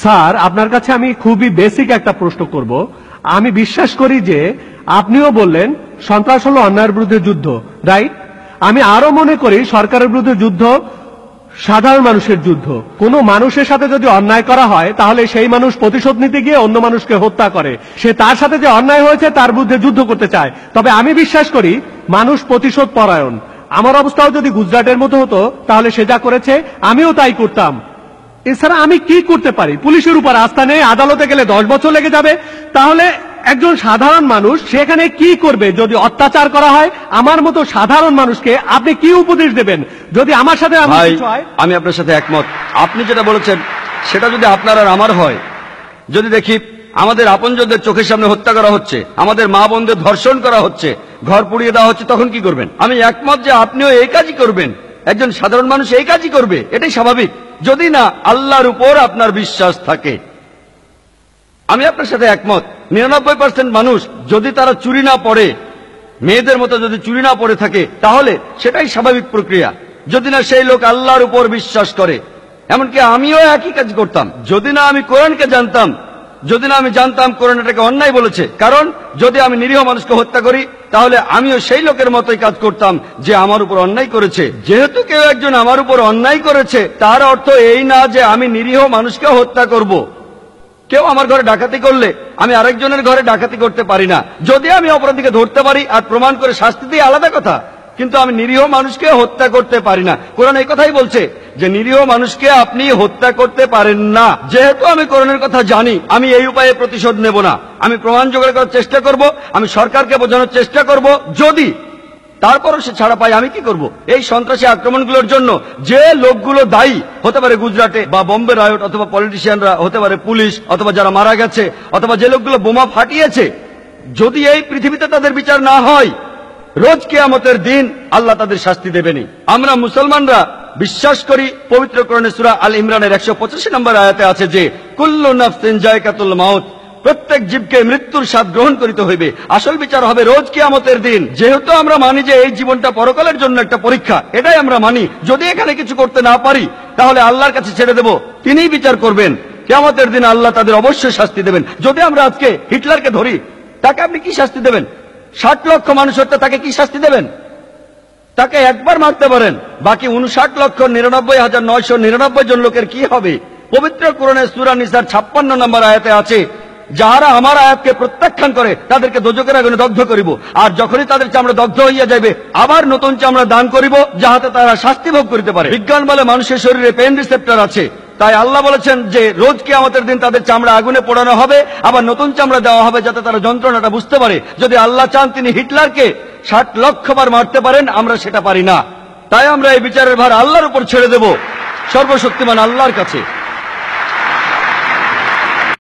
Sir, আপনার কাছে আমি খুবই বেসিক একটা প্রশ্ন করব। আমি বিশ্বাস করি যে আপনিও বললেন সন্ত্রাস হলো অন্যায়ের বিরুদ্ধে যুদ্ধ, রাইট? আমি আরো মনে করি সরকারের বিরুদ্ধে যুদ্ধ সাধারণ মানুষের যুদ্ধ। কোনো মানুষের সাথে যদি অন্যায় করা হয় তাহলে সেই মানুষ প্রতিশোধ নিতে গিয়ে অন্য মানুষকে হত্যা করে। সে তার সাথে যে অন্যায় হয়েছে তার বিরুদ্ধে যুদ্ধ করতে চায়। তবে আমি বিশ্বাস করি মানুষ প্রতিশোধ পরায়ণ। আমার অবস্থাও যদি গুজরাটের মতো হতো তাহলে সে যা করেছে আমিও তাই করতাম। এছাড়া আমি কি করতে পারি? পুলিশের উপর আস্থা নেই, আদালতে গেলে 10 বছর লেগে যাবে। তাহলে একজন সাধারণ মানুষ সেখানে কি করবে? যদি অত্যাচার করা হয় আমার মতো সাধারণ মানুষকে আপনি কি উপদেশ দেবেন? যদি আমার সাথে আমি আপনার সাথে একমত। আপনি যেটা বলেছেন সেটা যদি আপনার আর আমার হয়, যদি দেখি আমাদের আপনজনদের চোখের সামনে হত্যা করা হচ্ছে, আমাদের মা বোনদের ধর্ষণ করা হচ্ছে, ঘর পুড়িয়ে দেওয়া হচ্ছে, তখন কি করবেন? আমি একমত যে আপনিও এই কাজই করবেন। একজন সাধারণ মানুষ এই কাজই করবে, এটাই স্বাভাবিক, যদি না আল্লাহর উপর আপনার বিশ্বাস থাকে। আমি আপনার সাথে একমত। 99% মানুষ যদি তারা চুরি না পড়ে, মেয়েদের মতো যদি চুরি না পড়ে থাকে, তাহলে সেটাই স্বাভাবিক প্রক্রিয়া। যদি না সেই লোক আল্লাহর উপর বিশ্বাস করে। এমনকি আমিও একই কাজ করতাম যদি না আমি কোরআনকে জানতাম, যদি না আমি জানতাম কোরআন এটাকে অন্যায় বলেছে। কারণ যদি আমি নিরীহ মানুষকে হত্যা করি তাহলে আমিও সেই লোকের মতোই কাজ করতাম যে আমার উপর অন্যায় করেছে। যেহেতু কেউ একজন আমার উপর অন্যায় করেছে তার অর্থ এই না যে আমি নিরীহ মানুষকে হত্যা করব। কেউ আমার ঘরে ডাকাতি করলে আমি আরেকজনের ঘরে ডাকাতি করতে পারি না। যদি আমি অপরাধীকে ধরতে পারি আর প্রমাণ করে শাস্তি দিয়ে আলাদা কথা, কিন্তু আমি নিরীহ মানুষকে হত্যা করতে পারি না। কোরআন এই কথাই বলছে যে নিরীহ মানুষকে আপনি হত্যা করতে পারেন না। যেহেতু আমি কোরআনের কথা জানি, আমি এই উপায়ে প্রতিশোধ নেব না। আমি প্রমাণ জোগাড় করার চেষ্টা করব, আমি সরকারকে বোঝানোর চেষ্টা করব। যদি তারপরও সে ছাড়া পায় আমি কি করব? এই সন্ত্রাসী আক্রমণগুলোর জন্য যে লোকগুলো দায়ী, হতে পারে গুজরাটে বা বোম্বে রায়ট, অথবা পলিটিশিয়ানরা, হতে পারে পুলিশ, অথবা যারা মারা গেছে, অথবা যে লোকগুলো বোমা ফাটিয়েছে, যদি এই পৃথিবীতে তাদের বিচার না হয়, রোজ কিয়ামতের দিন আল্লাহ তাদের শাস্তি দেবেনি। আমরা মুসলমানরা বিশ্বাস করি পবিত্র কোরআনে সূরা আল ইমরানের 185 নম্বর আয়াতে আছে যে কুল্লু নাফসিন যায়কাতুল মাউত, প্রত্যেক জীবকে মৃত্যুর স্বাদ গ্রহণ করিতে হইবে। আসল বিচার হবে রোজ কিয়ামতের দিন। যেহেতু আমরা মানি যে এই জীবনটা পরকালের জন্য একটা পরীক্ষা, এটাই আমরা মানি। যদি এখানে কিছু করতে না পারি তাহলে আল্লাহর কাছে ছেড়ে দেব, তিনিই বিচার করবেন। কিয়ামতের দিন আল্লাহ তাদের অবশ্যই শাস্তি দেবেন। যদি আমরা আজকে হিটলারকে ধরি, তাকে আপনি কি শাস্তি দেবেন? 60 লক্ষ মানুষ হত্যা, তাকে কি শাস্তি দেবেন? তাকে একবার মারতে পারেন, বাকি 59,99,999 জন লোকের কি হবে? পবিত্র কোরআনে সূরা নিসার 56 নম্বর আয়াতে আছে, যাহারা আমার আয়াতকে প্রত্যাখ্যান করে তাদেরকে দোজকের আগুনে দগ্ধ করিব, আর যখনই তাদের চামড়া দগ্ধ হইয়া যাইবে আবার নতুন চামড়া দান করিব, যাহাতে তারা শাস্তি ভোগ করিতে পারে। বিজ্ঞান বলে মানুষের শরীরে পেন রিসেপ্টর আছে, তাই আল্লাহ বলেছেন যে রোজ কিয়ামতের দিন তাদের চামড়া আগুনে পোড়ানো হবে, আবার নতুন চামড়া দেওয়া হবে যাতে তারা যন্ত্রণাটা বুঝতে পারে। যদি আল্লাহ চান তিনি হিটলারকে 60 লক্ষ বার মারতে পারেন, আমরা সেটা পারি না। তাই আমরা এই বিচারের ভার আল্লাহর উপর ছেড়ে দেব, সর্বশক্তিমান আল্লাহর কাছে।